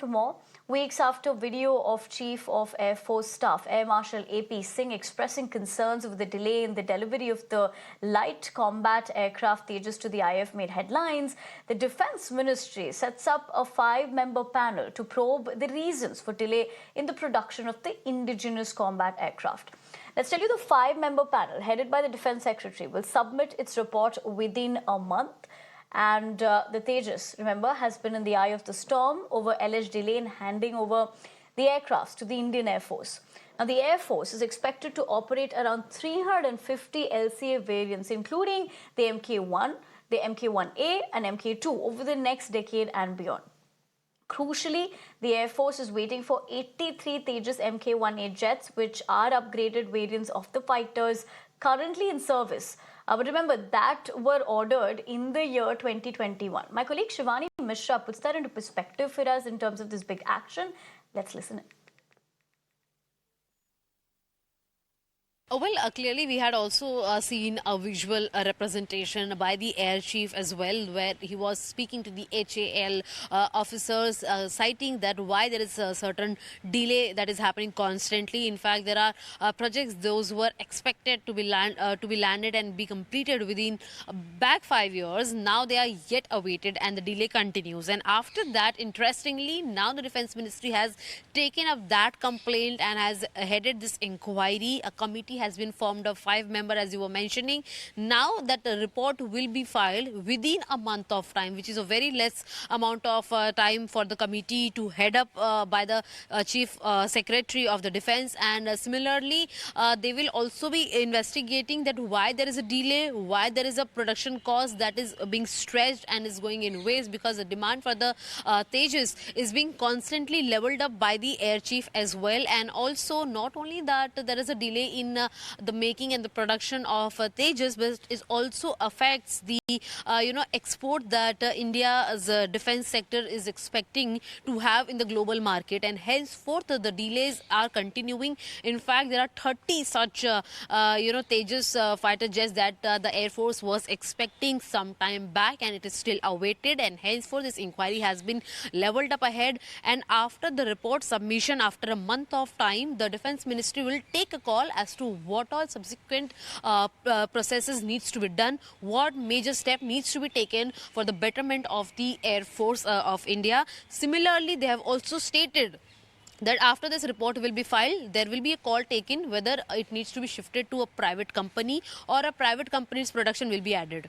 not more. Weeks after video of Chief of Air Force Staff, Air Marshal A.P. Singh, expressing concerns over the delay in the delivery of the light combat aircraft Tejas to the IF made headlines, the Defence Ministry sets up a 5-member panel to probe the reasons for delay in the production of the indigenous combat aircraft. Let's tell you, the 5-member panel, headed by the Defence Secretary, will submit its report within a month. And the Tejas, remember, has been in the eye of the storm over alleged delay in handing over the aircrafts to the Indian Air Force. Now, the Air Force is expected to operate around 350 LCA variants, including the Mk1, the Mk1A and Mk2 over the next decade and beyond. Crucially, the Air Force is waiting for 83 Tejas Mk1A jets, which are upgraded variants of the fighters currently in service. But remember, that were ordered in the year 2021. My colleague Shivani Mishra puts that into perspective for us in terms of this big action. Let's listen in. Clearly we had also seen a visual representation by the Air Chief as well, where he was speaking to the HAL officers, citing that why there is a certain delay that is happening constantly. In fact, there are projects those were expected to be landed and be completed within back 5 years. Now they are yet awaited and the delay continues. And after that, interestingly, now the Defence Ministry has taken up that complaint and has headed this inquiry. A committee has been formed of 5 members, as you were mentioning. Now that the report will be filed within a month of time, which is a very less amount of time for the committee to head up by the Chief Secretary of the Defence. And similarly, they will also be investigating that why there is a delay, why there is a production cost that is being stretched and is going in waste, because the demand for the Tejas is being constantly leveled up by the Air Chief as well. And also, not only that there is a delay in the making and the production of Tejas, but it also affects the export that India's defence sector is expecting to have in the global market, and henceforth the delays are continuing. In fact, there are 30 such Tejas fighter jets that the Air Force was expecting some time back, and it is still awaited, and henceforth this inquiry has been leveled up ahead. And after the report submission, after a month of time, the Defence Ministry will take a call as to what all subsequent processes needs to be done, what major step needs to be taken for the betterment of the Air Force of India. Similarly, they have also stated that after this report will be filed, there will be a call taken whether it needs to be shifted to a private company or a private company's production will be added.